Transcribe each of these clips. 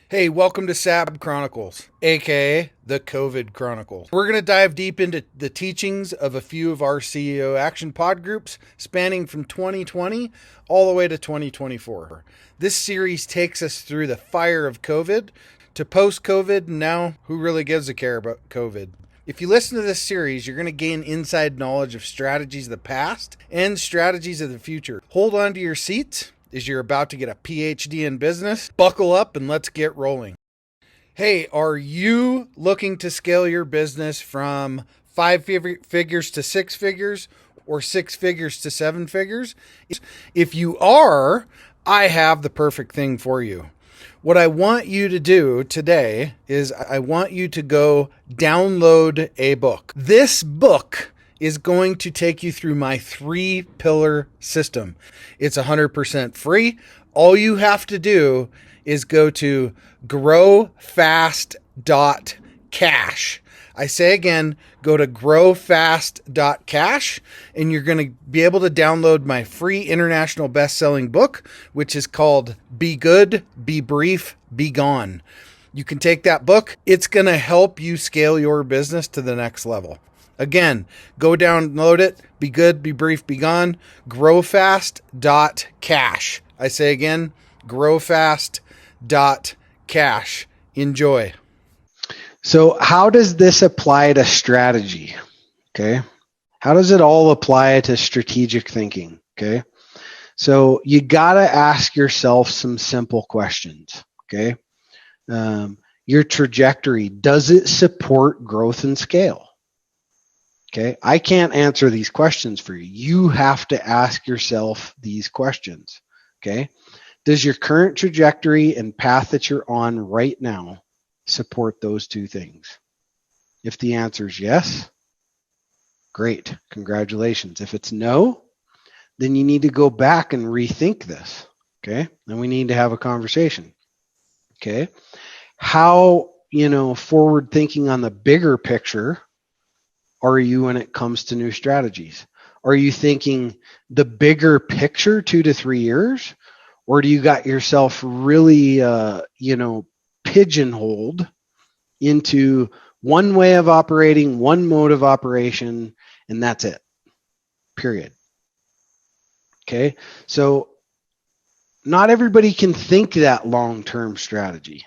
Hey, welcome to SAB Chronicles, aka the COVID Chronicles. We're going to dive deep into the teachings of a few of our CEO Action Pod groups spanning from 2020 all the way to 2024. This series takes us through the fire of COVID to post COVID, and now who really gives a care about COVID? If you listen to this series, you're going to gain inside knowledge of strategies of the past and strategies of the future. Hold on to your seats as you're about to get a PhD in business. Buckle up and let's get rolling. Hey, are you looking to scale your business from five figures to six figures or six figures to seven figures? If you are, I have the perfect thing for you. What I want you to do today is I want you to go download a book. This book is going to take you through my 3-pillar system. It's 100% free. All you have to do is go to growfast.cash. I say again, go to growfast.cash and you're going to be able to download my free international best-selling book, which is called Be Good, Be Brief, Be Gone. You can take that book. It's going to help you scale your business to the next level. Again, go download it. Be good, be brief, be gone. Growfast.cash. I say again, growfast.cash. Enjoy. So how does this apply to strategy? Okay. How does it all apply to strategic thinking? Okay. So you got to ask yourself some simple questions. Okay. Your trajectory, does it support growth and scale? Okay, I can't answer these questions for you. You have to ask yourself these questions. Okay, does your current trajectory and path that you're on right now support those two things? If the answer is yes, great, congratulations. If it's no, then you need to go back and rethink this. Okay, and we need to have a conversation. Okay, how, forward thinking on the bigger picture are you when it comes to new strategies? Are you thinking the bigger picture 2 to 3 years? Or do you got yourself really, pigeonholed into one way of operating, one mode of operation, and that's it, period. Okay, so not everybody can think that long-term strategy.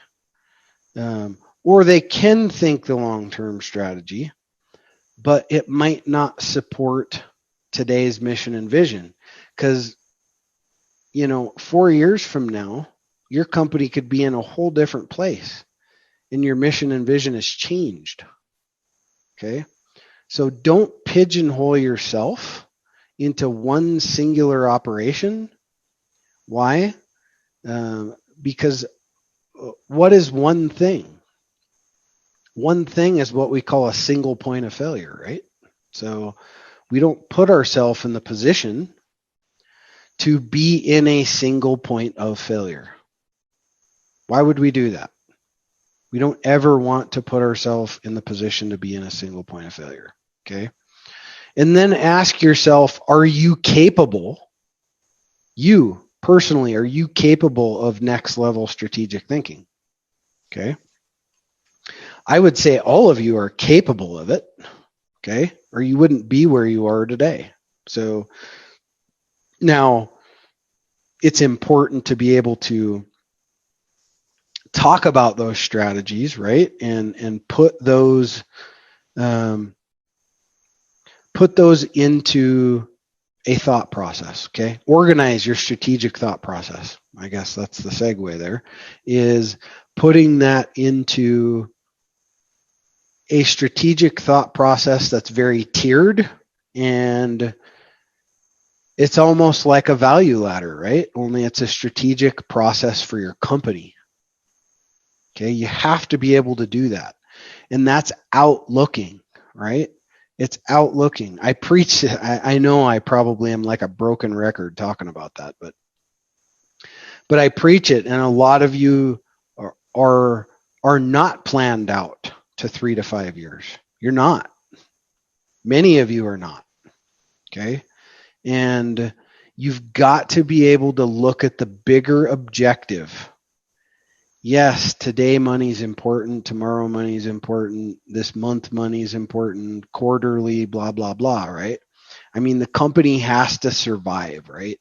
Or they can think the long-term strategy, but it might not support today's mission and vision because, 4 years from now, your company could be in a whole different place and your mission and vision has changed. Okay. So don't pigeonhole yourself into one singular operation. Why? Because what is one thing? One thing is what we call a single point of failure, right? So we don't put ourselves in the position to be in a single point of failure. Why would we do that? We don't ever want to put ourselves in the position to be in a single point of failure, okay? And then ask yourself, are you capable, you personally, are you capable of next level strategic thinking? Okay. I would say all of you are capable of it, okay? Or you wouldn't be where you are today. So now it's important to be able to talk about those strategies, right? And put those into a thought process, okay? Organize your strategic thought process. I guess that's the segue there, is putting that into a strategic thought process that's very tiered, and it's almost like a value ladder, right? Only it's a strategic process for your company. Okay, you have to be able to do that. And that's outlooking, right? It's outlooking. I preach, I know I probably am like a broken record talking about that, but I preach it, and a lot of you are not planned out to 3 to 5 years. You're not. Many of you are not. Okay. And you've got to be able to look at the bigger objective Yes, today money's important, tomorrow money's important, this month money's important, quarterly, blah, blah, blah, right? I mean, the company has to survive, right?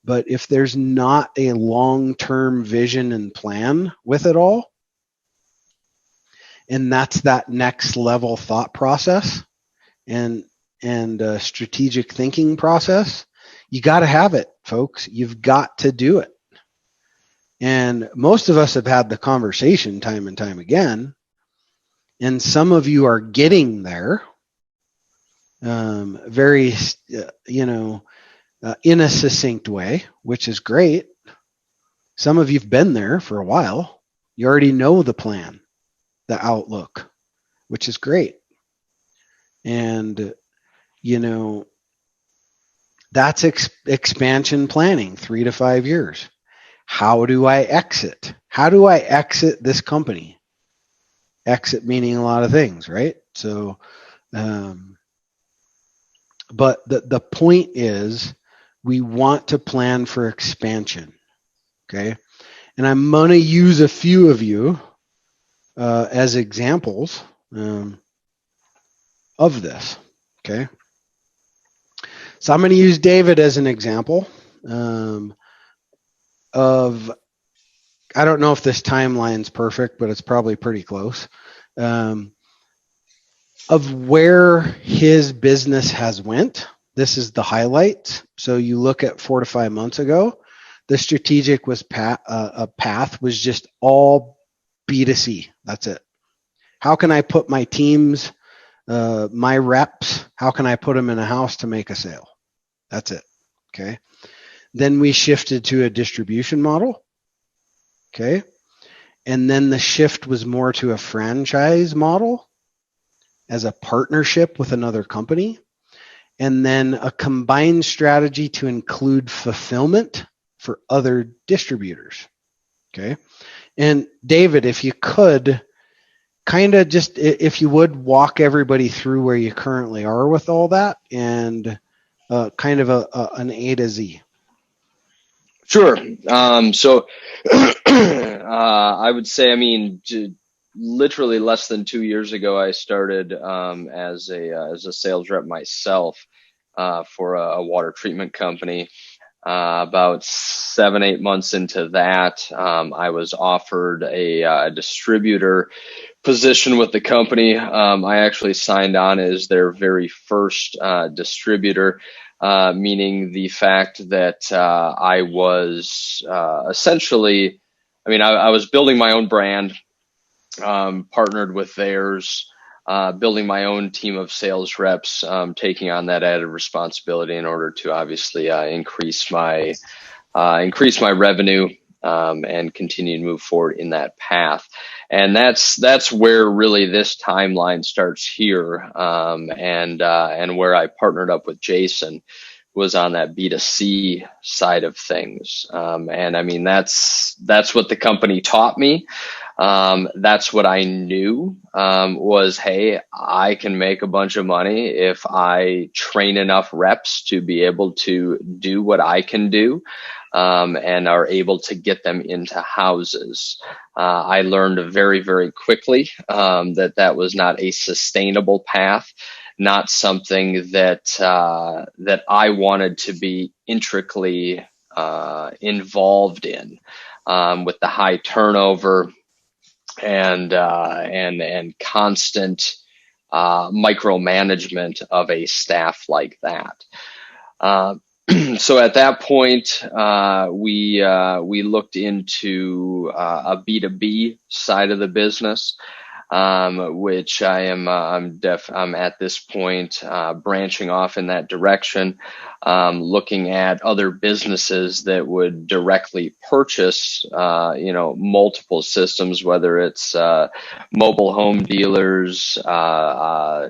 But if there's not a long-term vision and plan with it all, and that's that next level thought process and strategic thinking process, you got to have it, folks. You've got to do it. And most of us have had the conversation time and time again, and some of you are getting there very, in a succinct way, which is great. Some of you've been there for a while. You already know the plan, the outlook, which is great. And, that's expansion planning, 3 to 5 years. How do I exit? How do I exit this company? Exit meaning a lot of things, right? So, but the point is we want to plan for expansion, okay? And I'm going to use a few of you as examples of this, okay? So I'm going to use David as an example of, I don't know if this timeline's perfect, but it's probably pretty close, of where his business has went. This is the highlight. So you look at 4 to 5 months ago, the strategic was path was just all B2C. That's it. How can I put my teams, my reps, how can I put them in a house to make a sale? That's it. Okay. Then we shifted to a distribution model. Okay. And then the shift was more to a franchise model as a partnership with another company. And then a combined strategy to include fulfillment for other distributors. Okay. And David, if you could kind of just, if you would walk everybody through where you currently are with all that and kind of an A to Z. Sure. So I would say, literally less than 2 years ago, I started as a sales rep myself for a water treatment company. About 7-8 months into that, I was offered a distributor position with the company. I actually signed on as their very first distributor. Meaning the fact that I was essentially, I was building my own brand, partnered with theirs, building my own team of sales reps, taking on that added responsibility in order to obviously increase my revenue and continue to move forward in that path. And that's where really this timeline starts here, and where I partnered up with Jason was on that B2C side of things. And that's what the company taught me. That's what I knew, was, hey, I can make a bunch of money if I train enough reps to be able to do what I can do. And are able to get them into houses. I learned very, very quickly that was not a sustainable path, not something that I wanted to be intricately involved in, with the high turnover and constant micromanagement of a staff like that. So at that point, we looked into a B2B side of the business, which I'm at this point branching off in that direction, looking at other businesses that would directly purchase multiple systems, whether it's mobile home dealers,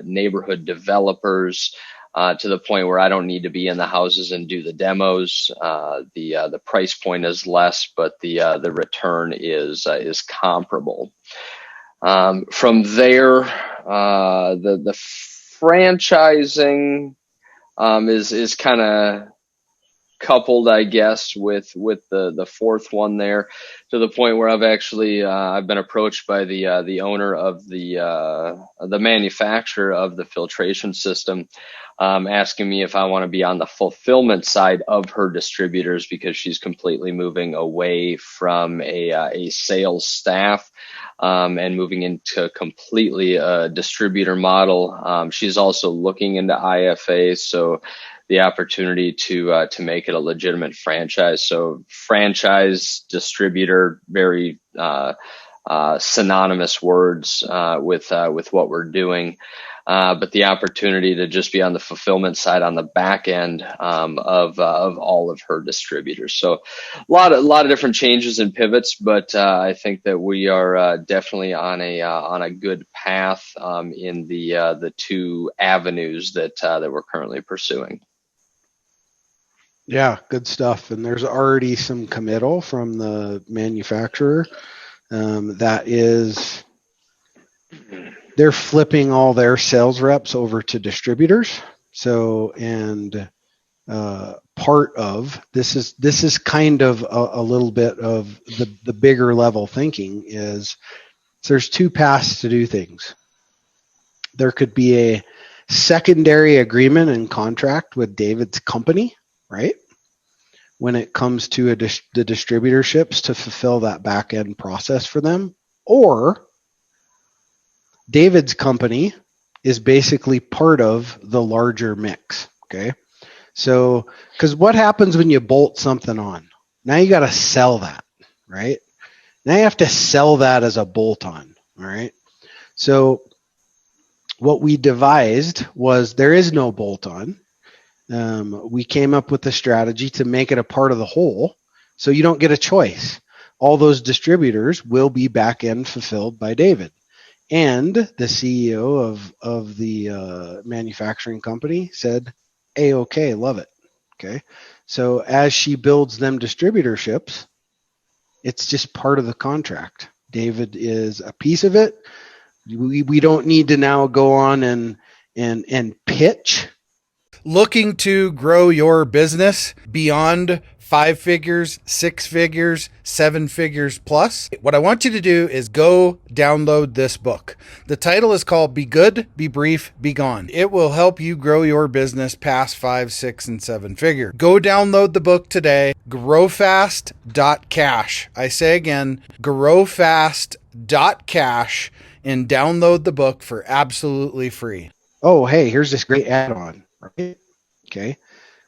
neighborhood developers. To the point where I don't need to be in the houses and do the demos. The price point is less, but the return is comparable. From there, the franchising is kind of coupled, I guess, with the fourth one there, to the point where I've actually I've been approached by the owner of the manufacturer of the filtration system, asking me if I want to be on the fulfillment side of her distributors, because she's completely moving away from a sales staff, and moving into completely a distributor model. She's also looking into IFA, so the opportunity to make it a legitimate franchise. So franchise, distributor, very synonymous words with what we're doing. But the opportunity to just be on the fulfillment side on the back end of all of her distributors. So a lot of different changes and pivots, but I think that we are definitely on a good path in the two avenues that we're currently pursuing. Yeah, good stuff. And there's already some committal from the manufacturer that is, they're flipping all their sales reps over to distributors. So, and part of this is kind of a little bit of the bigger level thinking is, so there's two paths to do things. There could be a secondary agreement and contract with David's company, right? When it comes to the distributorships to fulfill that back end process for them, or David's company is basically part of the larger mix. Okay. So, because what happens when you bolt something on? Now you got to sell that, right? Now you have to sell that as a bolt on. All right. So, what we devised was there is no bolt on. We came up with a strategy to make it a part of the whole, so you don't get a choice. All those distributors will be back end fulfilled by David. And the CEO of the manufacturing company said, A-OK, love it. Okay. So as she builds them distributorships, it's just part of the contract. David is a piece of it. We don't need to now go on and pitch. Looking to grow your business beyond 5 figures, 6 figures, 7 figures plus? What I want you to do is go download this book. The title is called Be Good, Be Brief, Be Gone. It will help you grow your business past 5, 6, and 7 figure. Go download the book today, growfast.cash. I say again, growfast.cash, and download the book for absolutely free. Oh, hey, here's this great add-on, right? Okay.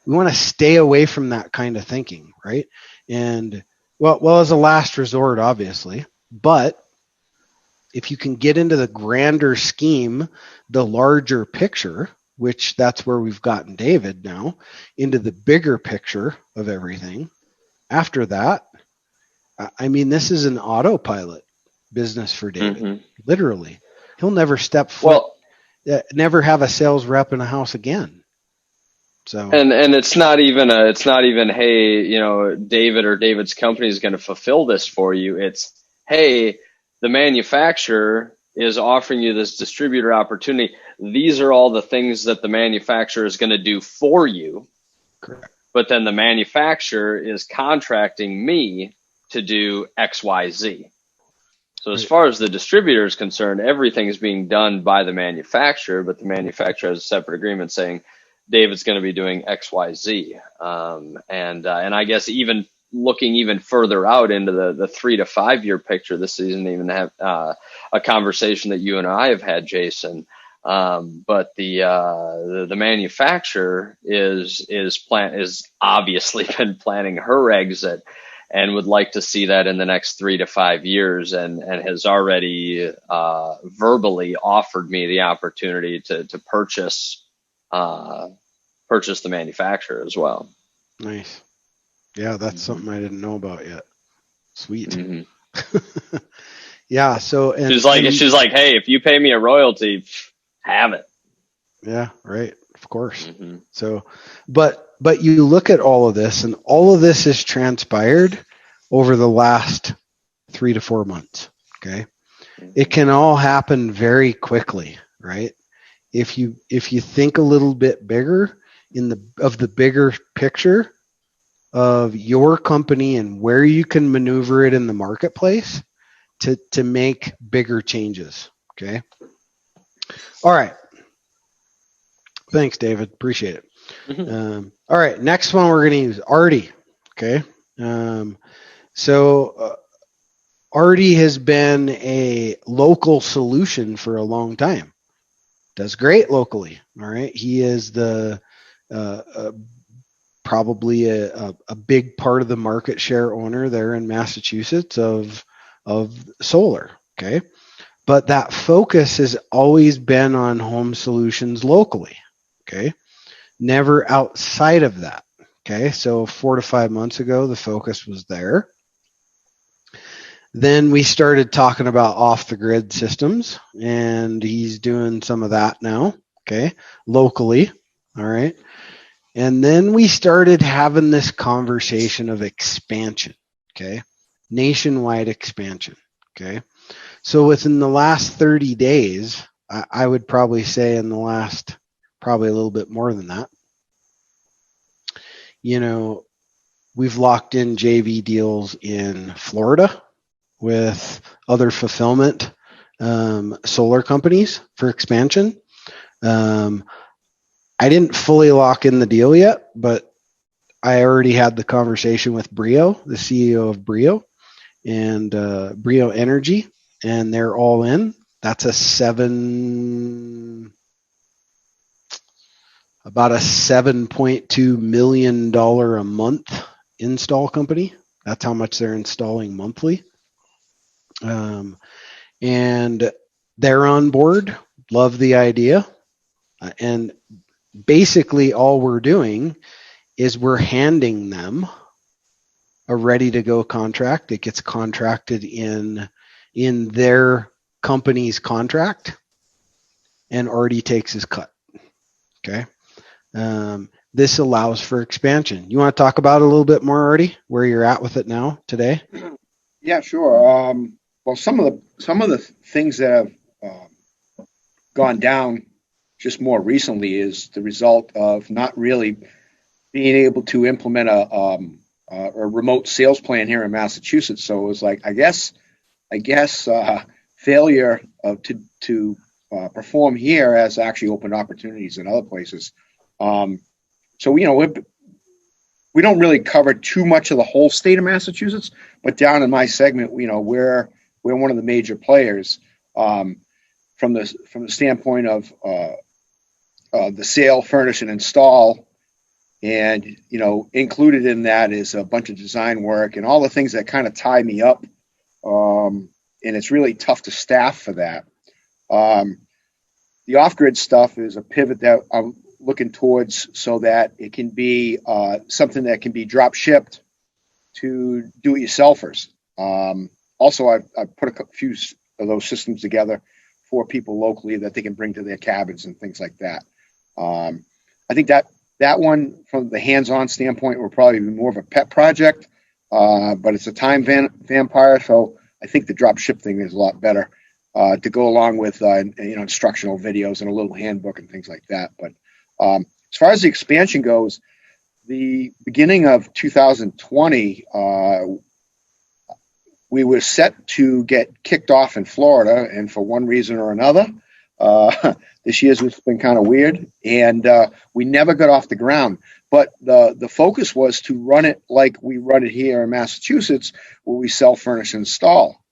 We want to stay away from that kind of thinking, right? And well, as a last resort, obviously, but if you can get into the grander scheme, the larger picture, which that's where we've gotten David now, into the bigger picture of everything. After that, I mean, this is an autopilot business for David, literally. He'll never step foot, never have a sales rep in a house again. So and it's not even hey, David or David's company is going to fulfill this for you. It's, hey, the manufacturer is offering you this distributor opportunity. These are all the things that the manufacturer is going to do for you. Correct. But then the manufacturer is contracting me to do X, Y, Z. So as far as the distributor is concerned, everything is being done by the manufacturer, but the manufacturer has a separate agreement saying David's going to be doing X, Y, Z. And I guess even looking even further out into the 3 to 5 year picture, this isn't even have a conversation that you and I have had, Jason. But the manufacturer is obviously been planning her exit and would like to see that in the next 3 to 5 years, and has already verbally offered me the opportunity to purchase the manufacturer as well. Nice. Yeah, that's something I didn't know about yet. Sweet. Yeah. So she's like, hey, if you pay me a royalty, have it. Yeah. Right. Of course. So, but you look at all of this, and all of this has transpired over the last 3 to 4 months. Okay. It can all happen very quickly, right? If you think a little bit bigger of the bigger picture, of your company and where you can maneuver it in the marketplace to make bigger changes. Okay. All right. Thanks, David. Appreciate it. All right. Next one we're going to use Artie. Okay. So Artie has been a local solution for a long time. Does great locally. All right. He is the probably a big part of the market share owner there in Massachusetts of solar. Okay. But that focus has always been on home solutions locally. Okay. Never outside of that. Okay. So 4 to 5 months ago, the focus was there. Then we started talking about off the grid systems, and he's doing some of that now. Okay. Locally. All right. And then we started having this conversation of expansion. Okay. Nationwide expansion. Okay. So within the last 30 days, I would probably say in the last, probably a little bit more than that, we've locked in JV deals in Florida with other fulfillment solar companies for expansion. I didn't fully lock in the deal yet, but I already had the conversation with Brio, the CEO of Brio, and Brio Energy, and they're all in. That's about a $7.2 million a month install company. That's how much they're installing monthly. And they're on board, love the idea. And basically all we're doing is we're handing them a ready to go contract. It gets contracted in their company's contract, and Artie takes his cut. Okay. This allows for expansion. You want to talk about it a little bit more, Artie, where you're at with it now today? Yeah, sure. Well, some of the things that have gone down just more recently is the result of not really being able to implement a remote sales plan here in Massachusetts. So it was like, I guess, failure to perform here has actually opened opportunities in other places. So we don't really cover too much of the whole state of Massachusetts, but down in my segment, we're one of the major players from the standpoint of the sale, furnish, and install. And, included in that is a bunch of design work and all the things that kind of tie me up. And it's really tough to staff for that. The off-grid stuff is a pivot that I'm looking towards so that it can be something that can be drop shipped to do-it-yourselfers. Also, I've put a few of those systems together for people locally that they can bring to their cabins and things like that. I think that one, from the hands-on standpoint, will probably be more of a pet project, but it's a time vampire. So I think the drop ship thing is a lot better to go along with instructional videos and a little handbook and things like that. But as far as the expansion goes, the beginning of 2020, we were set to get kicked off in Florida, and for one reason or another, this year's been kind of weird, and we never got off the ground. But the focus was to run it like we run it here in Massachusetts, where we sell, furnish, and install.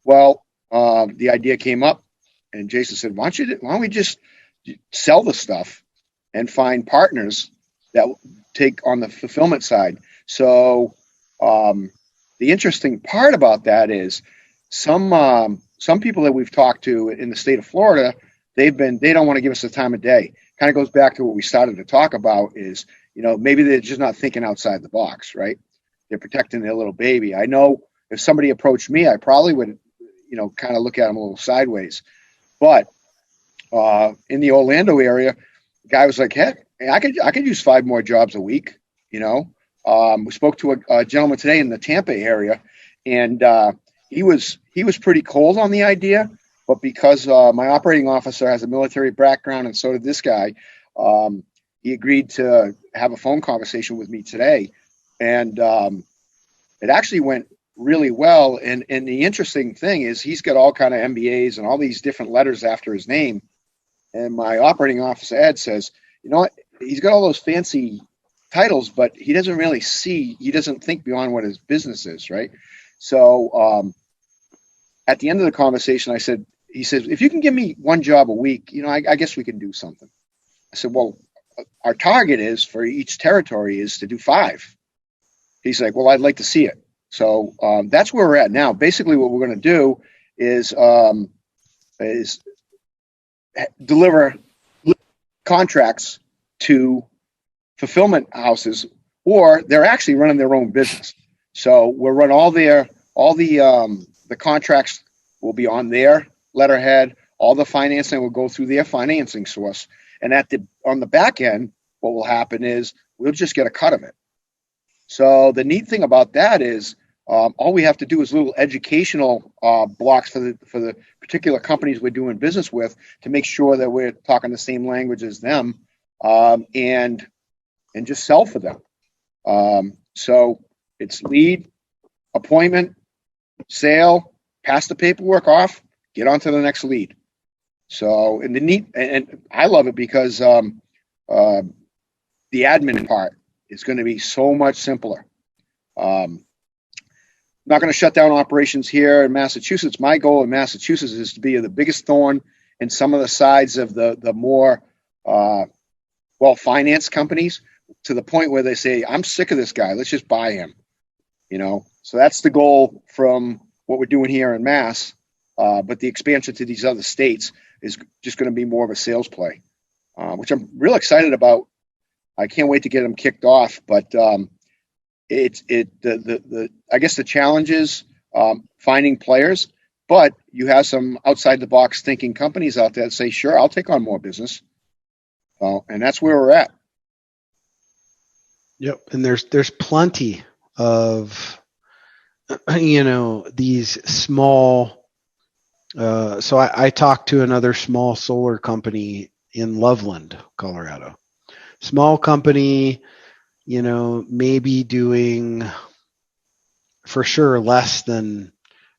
Well, the idea came up, and Jason said, why don't we just sell the stuff and find partners that take on the fulfillment side? So the interesting part about that is some people that we've talked to in the state of Florida, they don't want to give us the time of day. Kind of goes back to what we started to talk about is, maybe they're just not thinking outside the box, right? They're protecting their little baby. I know if somebody approached me, I probably would, kind of look at them a little sideways. But in the Orlando area, the guy was like, heck, I could use 5 more jobs a week, We spoke to a gentleman today in the Tampa area, and he was pretty cold on the idea, but because my operating officer has a military background and so did this guy, he agreed to have a phone conversation with me today. And it actually went really well. And the interesting thing is he's got all kind of MBAs and all these different letters after his name. And my operating officer, Ed, says, you know what? He's got all those fancy titles, but he doesn't really he doesn't think beyond what his business is, right? So at the end of the conversation, he says, if you can give me one job a week, I guess we can do something. I said, well, our target is for each territory is to do 5. He's like, well, I'd like to see it. So that's where we're at now. Basically, what we're going to do is deliver contracts to fulfillment houses, or they're actually running their own business. So we'll run all the contracts will be on their letterhead. All the financing will go through their financing source. And on the back end, what will happen is we'll just get a cut of it. So the neat thing about that is all we have to do is little educational blocks for the particular companies we're doing business with to make sure that we're talking the same language as them, and just sell for them. So it's lead, appointment, sale, pass the paperwork off, get on to the next lead. So and I love it because the admin part is going to be so much simpler. Not going to shut down operations here in Massachusetts. My goal in Massachusetts is to be the biggest thorn in some of the sides of the more well-financed companies, to the point where they say, I'm sick of this guy. Let's just buy him. So that's the goal from what we're doing here in Mass. But the expansion to these other states is just going to be more of a sales play, which I'm real excited about. I can't wait to get them kicked off. But I guess the challenge is finding players. But you have some outside the box thinking companies out there that say, sure, I'll take on more business. And that's where we're at. Yep. And there's plenty of, these small, so I talked to another small solar company in Loveland, Colorado. Small company, maybe doing for sure less than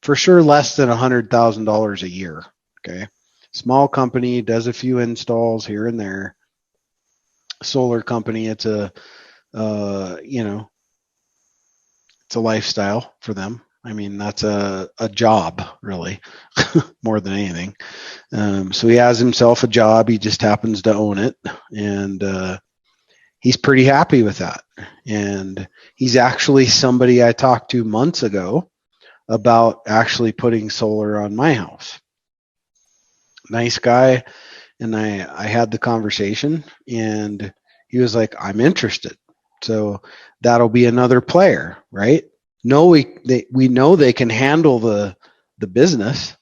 $100,000 a year. Okay. Small company, does a few installs here and there. Solar company, it's a lifestyle for them. I mean, that's a job, really, more than anything. So he has himself a job. He just happens to own it. And he's pretty happy with that. And he's actually somebody I talked to months ago about actually putting solar on my house. Nice guy. And I had the conversation, and he was like, I'm interested. So that'll be another player, right? We know they can handle the business.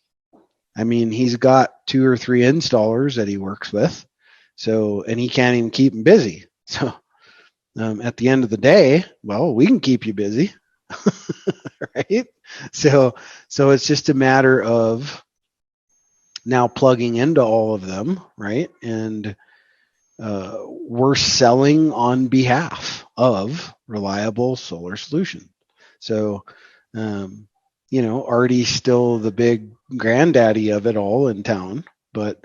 I mean, he's got 2 or 3 installers that he works with. So, and he can't even keep them busy. So at the end of the day, well, we can keep you busy, right? So it's just a matter of now plugging into all of them, right? And we're selling on behalf of Reliable Solar Solution. So, Artie's still the big granddaddy of it all in town, but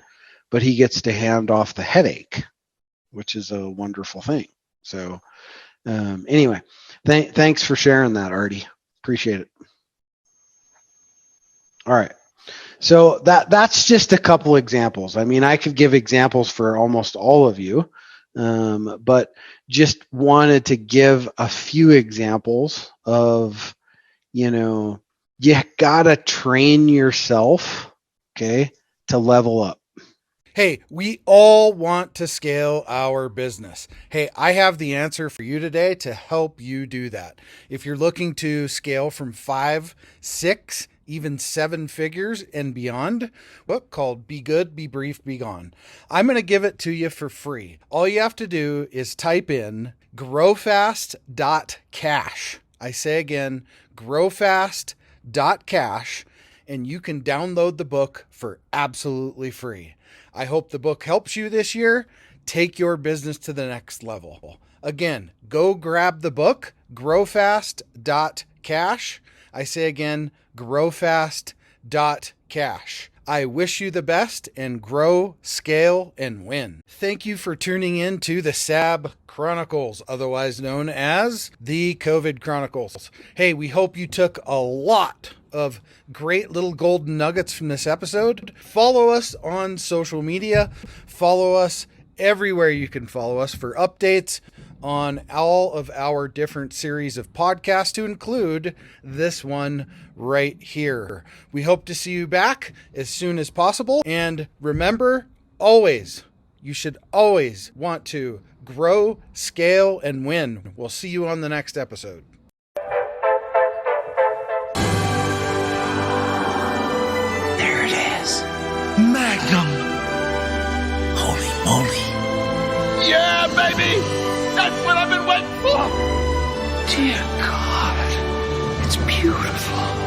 he gets to hand off the headache, which is a wonderful thing. So, anyway, thanks for sharing that, Artie. Appreciate it. All right. So that's just a couple examples. I mean, I could give examples for almost all of you, but just wanted to give a few examples of, you gotta train yourself, okay, to level up. Hey, we all want to scale our business. Hey, I have the answer for you today to help you do that. If you're looking to scale from 5, 6, even 7 figures and beyond, book called Be Good, Be Brief, Be Gone. I'm going to give it to you for free. All you have to do is type in growfast.cash. I say again, growfast.cash, and you can download the book for absolutely free. I hope the book helps you this year. Take your business to the next level. Again, go grab the book, growfast.cash. I say again, growfast.cash. I wish you the best and grow, scale, and win. Thank you for tuning in to the SAB Chronicles, otherwise known as the COVID Chronicles. Hey, we hope you took a lot of great little golden nuggets from this episode. Follow us on social media. Follow us everywhere you can follow us for updates on all of our different series of podcasts, to include this one right here. We hope to see you back as soon as possible. And remember, always, you should always want to grow, scale, and win. We'll see you on the next episode. There it is. Magnum. Holy moly. Yeah, baby! That's what I've been waiting for! Dear God. It's beautiful.